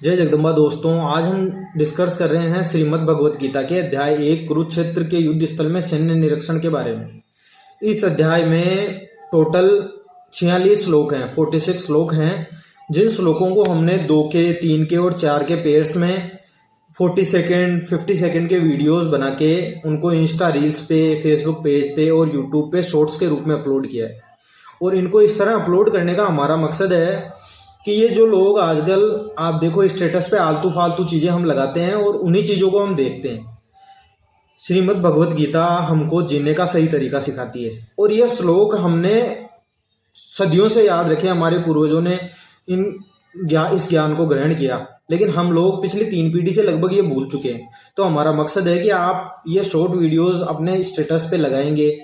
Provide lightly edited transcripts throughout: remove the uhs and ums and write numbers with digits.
जय जगदम्बा दोस्तों, आज हम डिस्कस कर रहे हैं श्रीमद् भगवत गीता के अध्याय 1 कुरुक्षेत्र के युद्ध स्थल में सैन्य निरीक्षण के बारे में। इस अध्याय में टोटल 46 श्लोक हैं, 46 श्लोक हैं, जिन श्लोकों को हमने 2 के, 3 के और 4 के पेयर्स में 40 सेकेंड 50 सेकेंड के वीडियोस बना के उनको इंस्टा रील्स पे, फेसबुक पेज पे और यूट्यूब पे शॉर्ट्स के रूप में अपलोड किया है। और इनको इस तरह अपलोड करने का हमारा मकसद है कि ये जो लोग आजकल आप देखो स्टेटस पे आलतू फालतू चीजें हम लगाते हैं और उन्हीं चीजों को हम देखते हैं। श्रीमद् भगवत गीता हमको जीने का सही तरीका सिखाती है और ये श्लोक हमने सदियों से याद रखे, हमारे पूर्वजों ने इस ज्ञान को ग्रहण किया, लेकिन हम लोग पिछली 3 पीढ़ी से लगभग ये भूल चुके हैं। तो हमारा मकसद है कि आप ये शॉर्ट वीडियोस अपने स्टेटस पे लगाएंगे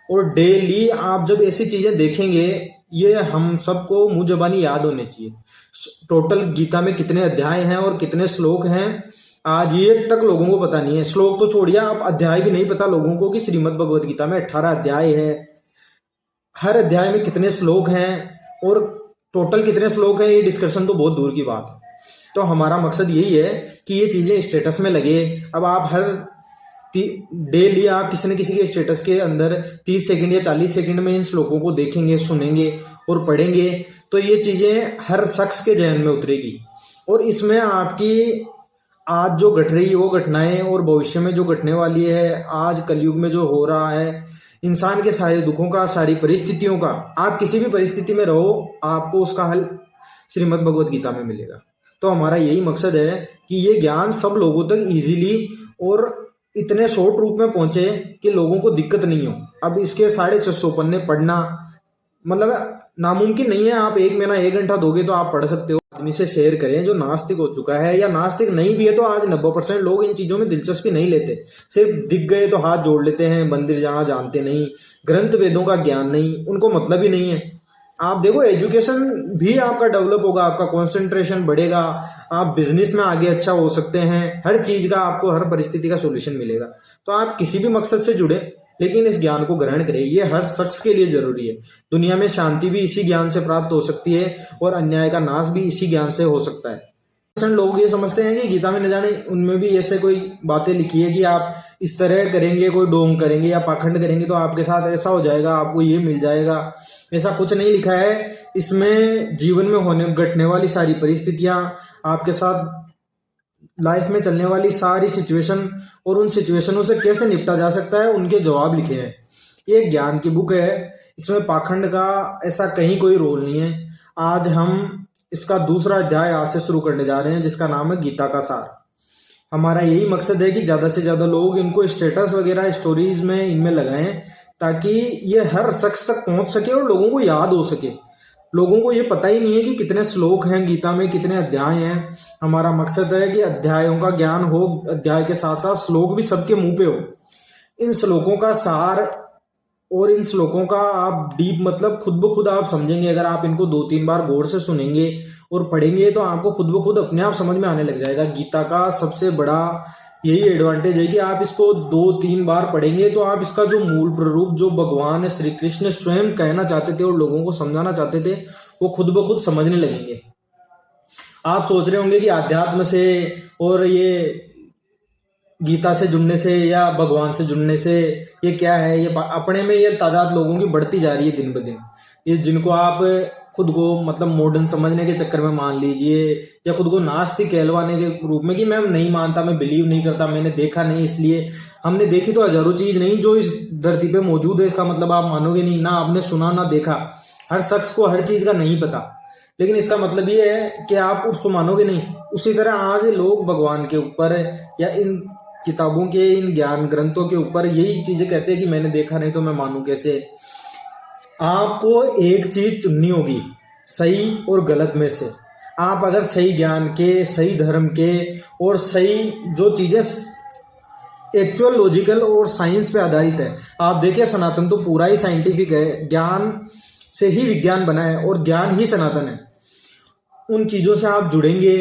और डेली आप जब ऐसी चीजें देखेंगे, ये हम सबको मुंह जबानी याद होने चाहिए। टोटल गीता में कितने अध्याय हैं और कितने श्लोक हैं, आज ये तक लोगों को पता नहीं है। श्लोक तो छोड़िए, आप अध्याय भी नहीं पता लोगों को कि श्रीमद् भगवत गीता में 18 अध्याय है, हर अध्याय में कितने श्लोक हैं और टोटल कितने श्लोक हैं, ये डिस्कशन तो बहुत दूर की बात है। तो हमारा मकसद यही है कि ये चीजें स्टेटस में लगे। अब आप हर डेली आप किसी न किसी के स्टेटस के अंदर 30 सेकंड या 40 सेकंड में इन श्लोकों को देखेंगे, सुनेंगे और पढ़ेंगे, तो ये चीजें हर शख्स के जहन में उतरेगी और इसमें आपकी आज जो घट रही है वो घटनाएं और भविष्य में जो घटने वाली है, आज कलयुग में जो हो रहा है, इंसान के सारे दुखों का, सारी परिस्थितियों का, आप किसी भी परिस्थिति में रहो, आपको उसका हल श्रीमद् भगवत गीता में मिलेगा। तो हमारा यही मकसद है कि ये ज्ञान सब लोगों तक इजीली और इतने शॉर्ट रूप में पहुंचे कि लोगों को दिक्कत नहीं हो। अब इसके 650 पन्ने पढ़ना मतलब नामुमकिन नहीं है। आप 1 महीना 1 घंटा दोगे तो आप पढ़ सकते हो। आदमी से शेयर करें जो नास्तिक हो चुका है या नास्तिक नहीं भी है, तो आज 90% लोग इन चीजों में दिलचस्पी नहीं लेते, सिर्फ दिख गए तो हाथ जोड़ लेते हैं, मंदिर जाना जानते नहीं, ग्रंथ वेदों का ज्ञान नहीं, उनको मतलब ही नहीं है। आप देखो एजुकेशन भी आपका डेवलप होगा, आपका कंसंट्रेशन बढ़ेगा, आप बिजनेस में आगे अच्छा हो सकते हैं, हर चीज का आपको हर परिस्थिति का सॉल्यूशन मिलेगा। तो आप किसी भी मकसद से जुड़े, लेकिन इस ज्ञान को ग्रहण करें, ये हर शख्स के लिए जरूरी है। दुनिया में शांति भी इसी ज्ञान से प्राप्त हो सकती है और अन्याय का नाश भी इसी ज्ञान से हो सकता है। लोग ये समझते हैं कि गीता में न जाने उनमें भी ऐसे कोई बातें लिखी है कि आप इस तरह करेंगे, कोई डोंग करेंगे या पाखंड करेंगे तो आपके साथ ऐसा हो जाएगा, आपको ये मिल जाएगा। ऐसा कुछ नहीं लिखा है। इसमें जीवन में घटने वाली सारी परिस्थितियां, आपके साथ लाइफ में चलने वाली सारी सिचुएशन और उन सिचुएशनों से कैसे निपटा जा सकता है, उनके जवाब लिखे हैं। ये ज्ञान की बुक है, इसमें पाखंड का ऐसा कहीं कोई रोल नहीं है। आज हम इसका दूसरा अध्याय आज से शुरू करने जा रहे हैं, जिसका नाम है गीता का सार। हमारा यही मकसद है कि ज्यादा से ज्यादा लोग इनको स्टेटस वगैरह स्टोरीज में इनमें लगाएं, ताकि ये हर शख्स तक पहुंच सके और लोगों को याद हो सके। लोगों को ये पता ही नहीं है कि कितने श्लोक हैं गीता में, कितने अध्याय हैं। हमारा मकसद है कि अध्यायों का ज्ञान हो, अध्याय के साथ साथ श्लोक भी सबके मुंह पे हो। इन श्लोकों का सार और इन श्लोकों का आप डीप मतलब खुद ब खुद आप समझेंगे। अगर आप इनको 2-3 बार गौर से सुनेंगे और पढ़ेंगे तो आपको खुद ब खुद अपने आप समझ में आने लग जाएगा। गीता का सबसे बड़ा यही एडवांटेज है कि आप इसको 2-3 बार पढ़ेंगे तो आप इसका जो मूल प्ररूप, जो भगवान श्री कृष्ण स्वयं कहना चाहते थे और लोगों को समझाना चाहते थे, वो खुद ब खुद समझने लगेंगे। आप सोच रहे होंगे कि आध्यात्म से और ये गीता से जुड़ने से या भगवान से जुड़ने से ये क्या है, ये अपने में ये तादाद लोगों की बढ़ती जा रही है दिन ब दिन। ये जिनको आप खुद को मतलब मॉडर्न समझने के चक्कर में मान लीजिए, या खुद को नास्तिक कहलवाने के रूप में कि मैं नहीं मानता, मैं बिलीव नहीं करता, मैंने देखा नहीं, इसलिए हमने देखी तो हजारों चीज नहीं जो इस धरती पे मौजूद है, इसका मतलब आप मानोगे नहीं। ना आपने सुना ना देखा, हर शख्स को हर चीज का नहीं पता, लेकिन इसका मतलब ये है कि आप उसको मानोगे नहीं। उसी तरह आज लोग भगवान के ऊपर या इन किताबों के, इन ज्ञान ग्रंथों के ऊपर यही चीजें कहते हैं कि मैंने देखा नहीं तो मैं मानूं कैसे। आपको एक चीज चुननी होगी सही और गलत में से। आप अगर सही ज्ञान के, सही धर्म के और सही जो चीजें एक्चुअल लॉजिकल और साइंस पे आधारित है, आप देखिए सनातन तो पूरा ही साइंटिफिक है, ज्ञान से ही विज्ञान बना है और ज्ञान ही सनातन है। उन चीजों से आप जुड़ेंगे।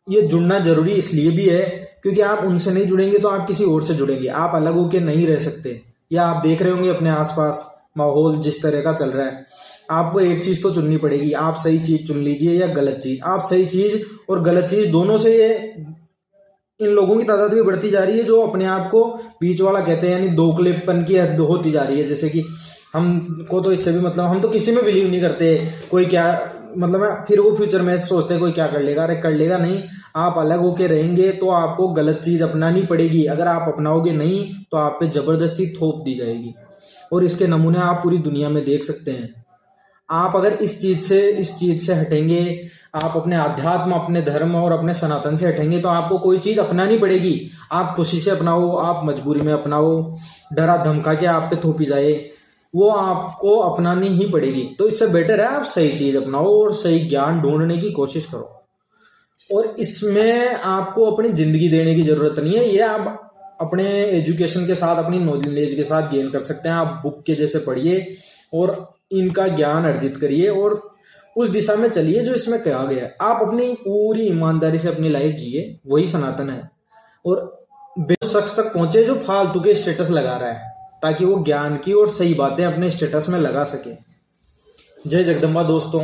ये जुड़ना जरूरी इसलिए भी है क्योंकि आप उनसे नहीं जुड़ेंगे तो आप किसी और से जुड़ेंगे। आप अलग होके नहीं रह सकते। या आप देख रहे होंगे अपने आसपास माहौल जिस तरह का चल रहा है, आपको एक चीज तो चुननी पड़ेगी, आप सही चीज चुन लीजिए या गलत चीज। आप सही चीज और गलत चीज दोनों से ये इन लोगों की तादाद भी बढ़ती जा रही है जो अपने आप को बीच वाला कहते हैं, यानी दोगलेपन की हद होती जा रही है। जैसे कि हमको तो इससे भी मतलब, हम तो किसी में बिलीव नहीं करते, कोई क्या मतलब है, फिर वो फ्यूचर में सोचते हैं कोई क्या कर लेगा, अरे कर लेगा नहीं। आप अलग होके रहेंगे तो आपको गलत चीज अपनानी पड़ेगी, अगर आप अपनाओगे नहीं तो आप पे जबरदस्ती थोप दी जाएगी। और इसके नमूने आप पूरी दुनिया में देख सकते हैं। आप अगर इस चीज से हटेंगे, आप अपने अध्यात्म, अपने धर्म और अपने सनातन से हटेंगे तो आपको कोई चीज अपनानी पड़ेगी। आप खुशी से अपनाओ, आप मजबूरी में अपनाओ, डरा धमका के आप पे थोपी जाए, वो आपको अपनानी ही पड़ेगी। तो इससे बेटर है आप सही चीज अपनाओ और सही ज्ञान ढूंढने की कोशिश करो। और इसमें आपको अपनी जिंदगी देने की जरूरत नहीं है, ये आप अपने एजुकेशन के साथ, अपनी नॉलेज के साथ गेन कर सकते हैं। आप बुक के जैसे पढ़िए और इनका ज्ञान अर्जित करिए और उस दिशा में चलिए जो इसमें कहा गया है। आप अपनी पूरी ईमानदारी से अपनी लाइफ जिए, वही सनातन है। और शख्स तक पहुंचे जो फालतू के स्टेटस लगा रहा है, ताकि वो ज्ञान की और सही बातें अपने स्टेटस में लगा सके। जय जगदम्बा दोस्तों।